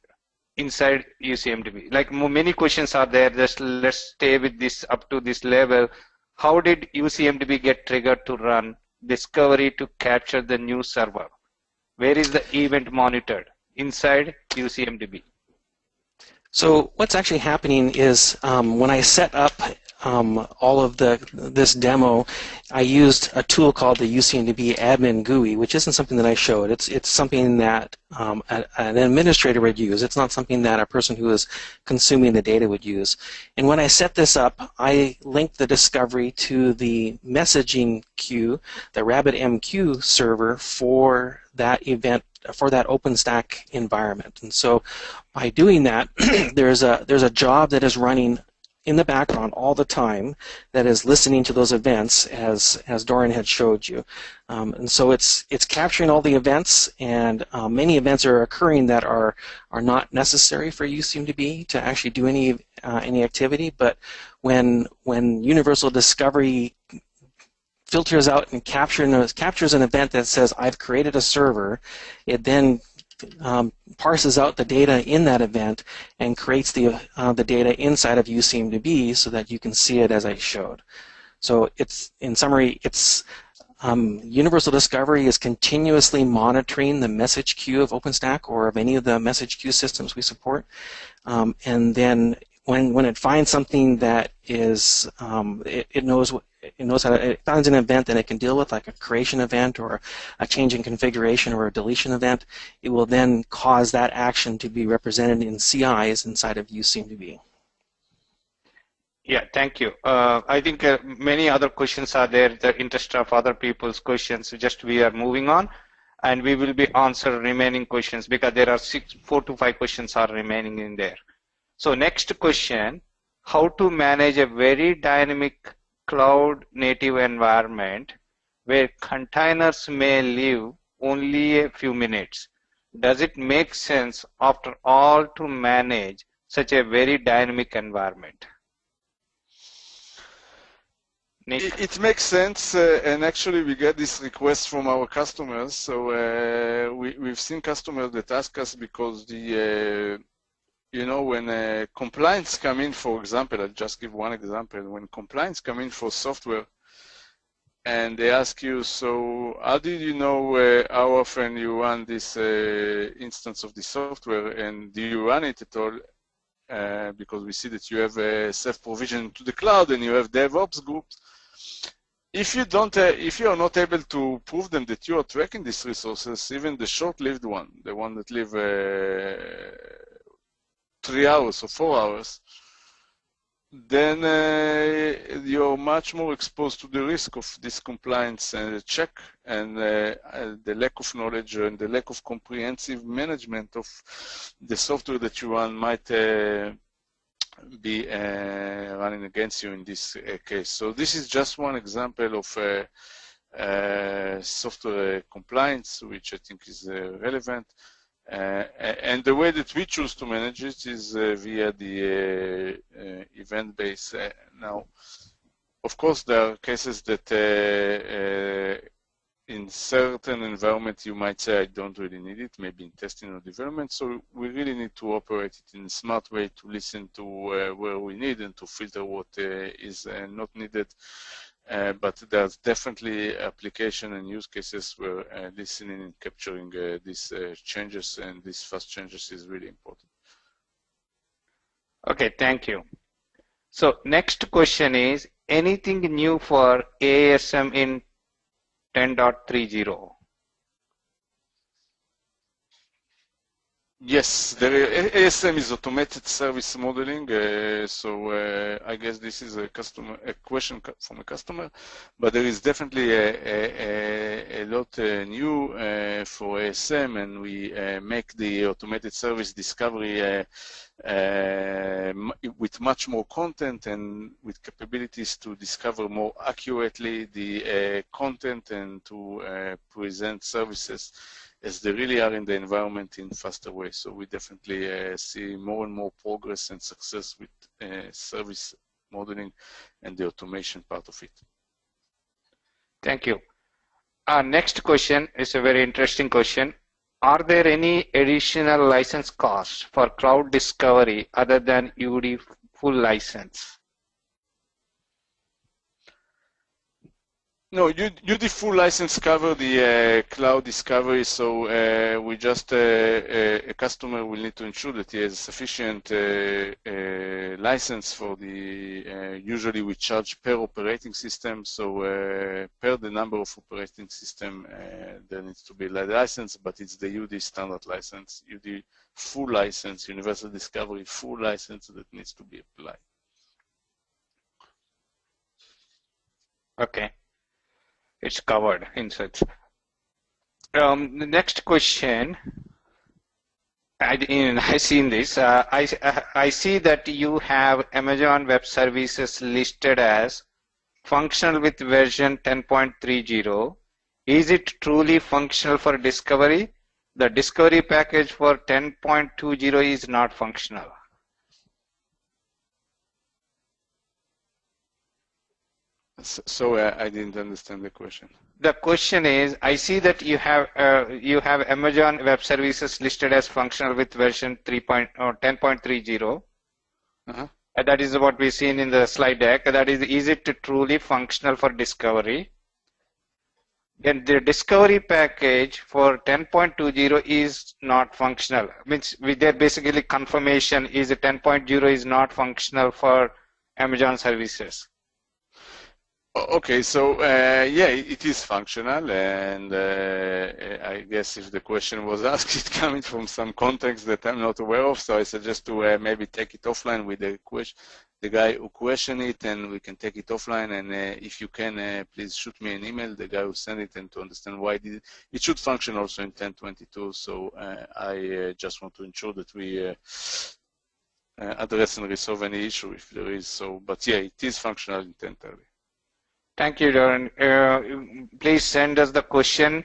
Inside UCMDB. Like many questions are there, just let's stay with this up to this level. How did UCMDB get triggered to run discovery to capture the new server? Where is the event monitored? Inside UCMDB. So what's actually happening is when I set up all of this demo, I used a tool called the UCMDB admin GUI, which isn't something that I showed. It's something that an administrator would use. It's not something that a person who is consuming the data would use. And when I set this up, I linked the discovery to the messaging queue, the RabbitMQ server for that event, for that OpenStack environment. And so by doing that, there's a job that is running in the background all the time that is listening to those events as Doran had showed you. And so it's capturing all the events, and many events are occurring that are not necessary for UCMDB to actually do any activity, but when Universal Discovery filters out and captures an event that says I've created a server, it then parses out the data in that event and creates the data inside of UCMDB so that you can see it as I showed. So it's, in summary, it's Universal Discovery is continuously monitoring the message queue of OpenStack or of any of the message queue systems we support, and then when it finds something that is it finds an event that it can deal with, like a creation event or a change in configuration or a deletion event, it will then cause that action to be represented in CIs inside of UCMDB. Yeah, thank you. I think many other questions are there, the interest of other people's questions. Just we are moving on, and we will be answer remaining questions because there are 4 to 5 questions are remaining in there. So next question, how to manage a very dynamic cloud native environment where containers may live only a few minutes. Does it make sense after all to manage such a very dynamic environment? Nick? It makes sense, and actually we get this request from our customers. So we've seen customers that ask us because when compliance come in, for example, I'll just give one example. When compliance come in for software, and they ask you, so how did you know how often you run this instance of the software, and do you run it at all? Because we see that you have self-provision to the cloud and you have DevOps groups. If you are not able to prove them that you are tracking these resources, even the short-lived one, the one that live 3 hours or 4 hours, then you're much more exposed to the risk of this compliance check and the lack of knowledge and the lack of comprehensive management of the software that you run might be running against you in this case. So this is just one example of software compliance, which I think is relevant. And the way that we choose to manage it is via the event base. Now, of course, there are cases that in certain environment, you might say, I don't really need it, maybe in testing or development. So we really need to operate it in a smart way to listen to where we need and to filter what is not needed. But there's definitely application and use cases where listening and capturing these changes and these fast changes is really important. Okay, thank you. So next question is, anything new for ASM in 10.30? Yes, ASM is automated service modeling. I guess this is a question from a customer, but there is definitely a lot new for ASM, and we make the automated service discovery with much more content and with capabilities to discover more accurately the content and to present services as they really are in the environment in faster way. So we definitely see more and more progress and success with service modeling and the automation part of it. Thank you. Our next question is a very interesting question. Are there any additional license costs for cloud discovery other than UD full license? No, UD full license cover the cloud discovery, so we just, a customer will need to ensure that he has sufficient license for the, usually we charge per operating system, so per the number of operating system, there needs to be a license, but it's the UD standard license, UD full license, universal discovery full license that needs to be applied. Okay. It's covered in such. The next question, I seen this. I see that you have Amazon Web Services listed as functional with version 10.30. Is it truly functional for discovery? The discovery package for 10.20 is not functional. So I didn't understand the question. The question is, I see that you have Amazon Web Services listed as functional with version 10.30. That is what we've seen in the slide deck. That is it truly functional for discovery? Then the discovery package for 10.20 is not functional. Means there basically confirmation is 10.0 is not functional for Amazon services. Okay, so yeah, it is functional, and I guess if the question was asked, it coming from some context that I'm not aware of, so I suggest to maybe take it offline with the guy who questioned it, and we can take it offline, and if you can, please shoot me an email, the guy who sent it, and to understand why it should function also in 10.22, so I just want to ensure that we address and resolve any issue if there is, so, but yeah, it is functional in 10.30. Thank you, Darren. Please send us the question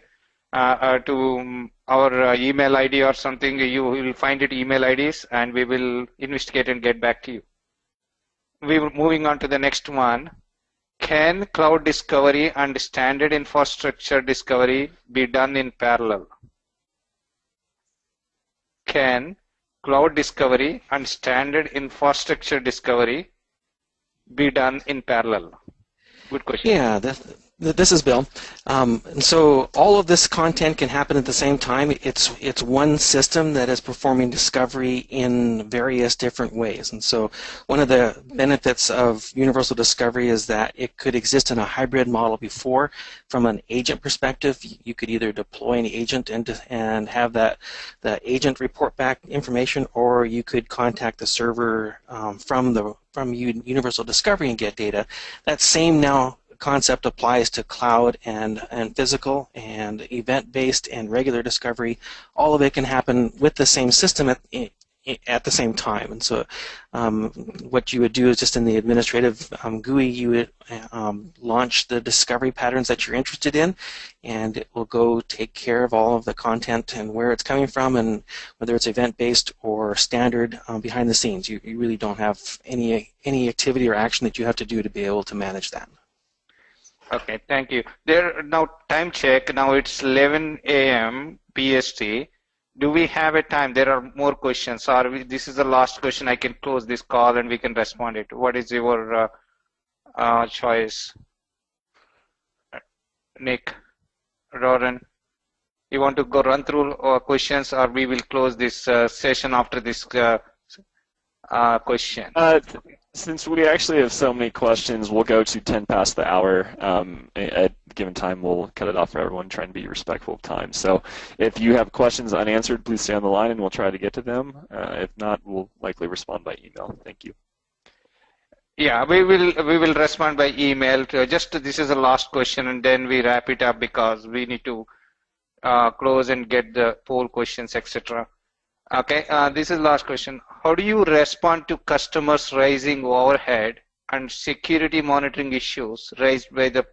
to our email ID or something. You will find it email IDs, and we will investigate and get back to you. We're moving on to the next one. Can cloud discovery and standard infrastructure discovery be done in parallel? Can cloud discovery and standard infrastructure discovery be done in parallel? Good question. Yeah, this is Bill. And so all of this content can happen at the same time. It's one system that is performing discovery in various different ways. And so one of the benefits of universal discovery is that it could exist in a hybrid model before. From an agent perspective, you could either deploy an agent and have the agent report back information, or you could contact the server from universal discovery and get data. That same now concept applies to cloud and physical and event-based and regular discovery. All of it can happen with the same system at the same time. And so what you would do is just in the administrative GUI, you would launch the discovery patterns that you're interested in, and it will go take care of all of the content and where it's coming from, and whether it's event-based or standard behind the scenes. You really don't have any activity or action that you have to do to be able to manage that. Okay, thank you. There now time check. Now it's 11 a.m. PST. Do we have a time? There are more questions. Or this is the last question. I can close this call and we can respond it. What is your choice, Nick, Roran? You want to go run through questions, or we will close this session after this question? Since we actually have so many questions, we'll go to 10 past the hour. At a given time, we'll cut it off for everyone, trying to be respectful of time. So if you have questions unanswered, please stay on the line and we'll try to get to them. If not, we'll likely respond by email. Thank you. Yeah, we will respond by email. This is the last question, and then we wrap it up because we need to close and get the poll questions, etc. Okay, this is the last question. How do you respond to customers raising overhead and security monitoring issues raised by the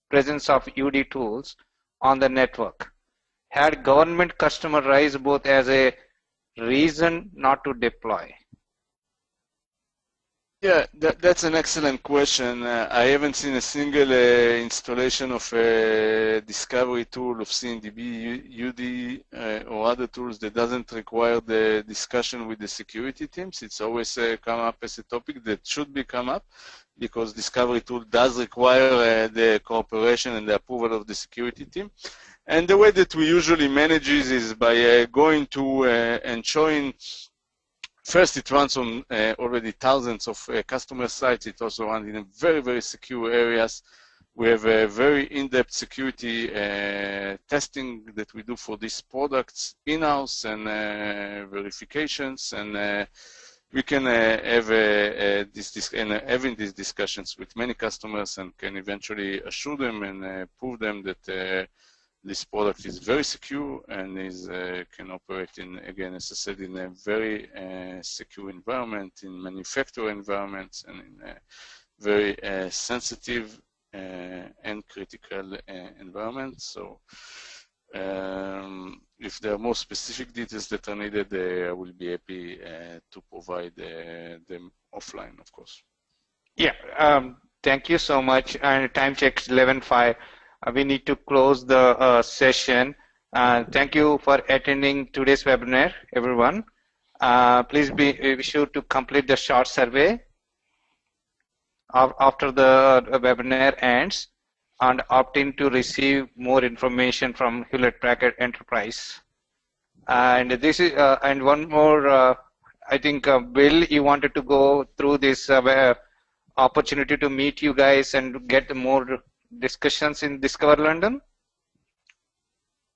presence of UD tools on the network? Had government customer raise both as a reason not to deploy? Yeah, that's an excellent question. I haven't seen a single installation of a discovery tool of CMDB, UD, or other tools that doesn't require the discussion with the security teams. It's always come up as a topic that should be come up because discovery tool does require the cooperation and the approval of the security team. And the way that we usually manage is by going to and showing. First, it runs on already thousands of customer sites. It also runs in very, very secure areas. We have a very in-depth security testing that we do for these products in-house and verifications. And we can having these discussions with many customers and can eventually assure them and prove them that this product is very secure and can operate in, again, as I said, in a very secure environment, in manufacturer environments, and in a very sensitive and critical environment. So if there are more specific details that are needed, I will be happy to provide them offline, of course. Yeah, thank you so much. And time check 11:05. We need to close the session. Thank you for attending today's webinar, everyone. Please be sure to complete the short survey after the webinar ends and opt in to receive more information from Hewlett-Packard Enterprise. And this is and one more. I think Bill, you wanted to go through this opportunity to meet you guys and get more discussions in Discover London?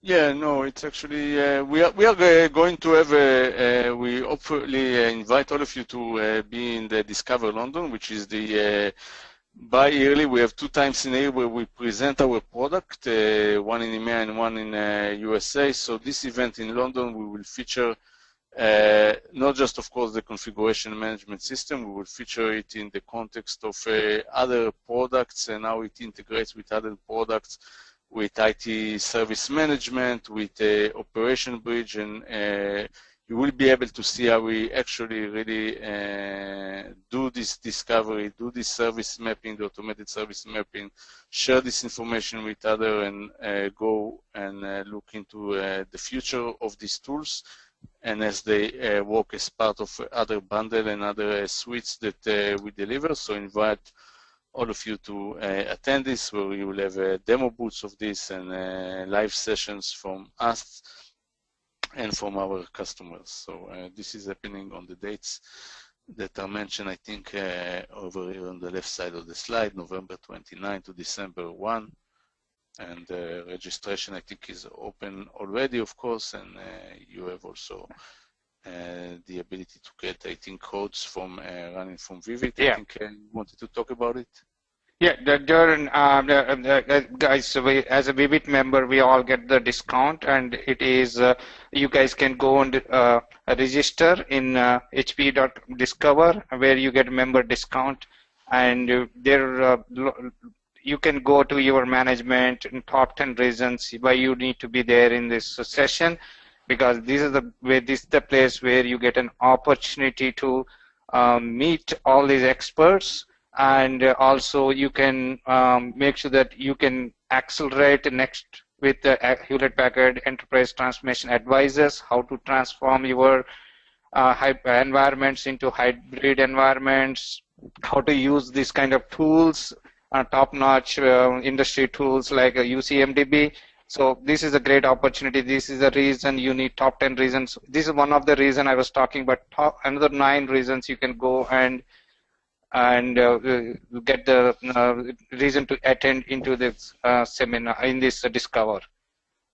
Yeah, no, it's actually we are going to have we hopefully invite all of you to be in the Discover London, which is the bi-yearly. We have 2 times in a year where we present our product, one in EMEA and one in USA. So this event in London, we will feature not just, of course, the configuration management system. We will feature it in the context of other products and how it integrates with other products, with IT service management, with Operation Bridge, and you will be able to see how we actually really do this discovery, do this service mapping, the automated service mapping, share this information with others, and go and look into the future of these tools, and as they work as part of other bundle and other suites that we deliver. So invite all of you to attend this, where you will have demo booths of this and live sessions from us and from our customers. So this is happening on the dates that are mentioned, I think, over here on the left side of the slide, November 29 to December 1. And registration, I think, is open already, of course, and you have also the ability to get, I think, codes from running from Vivid. Yeah. I think you wanted to talk about it. Yeah, guys, as a Vivid member, we all get the discount, and it is you guys can go and register in hpe.discover, where you get member discount, and there you can go to your management and top 10 reasons why you need to be there in this session, because this is the place where you get an opportunity to meet all these experts and also you can make sure that you can accelerate next with the Hewlett-Packard Enterprise Transformation Advisors, how to transform your environments into hybrid environments, how to use these kind of tools, top-notch industry tools like CMDB. So this is a great opportunity. This is the reason you need top 10 reasons. This is one of the reasons I was talking about. Another 9 reasons you can go and get the reason to attend into this seminar, in this Discover.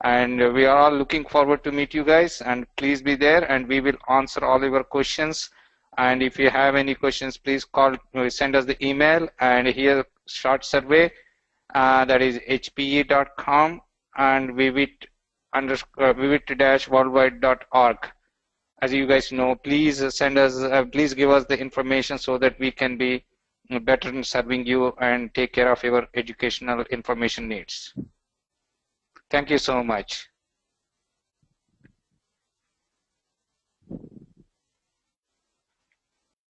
And we are all looking forward to meet you guys, and please be there, and we will answer all your questions. And if you have any questions, please send us the email, and here short survey that is hpe.com and vivit-worldwide.org. As you guys know, please send us, please give us the information so that we can be better in serving you and take care of your educational information needs. Thank you so much.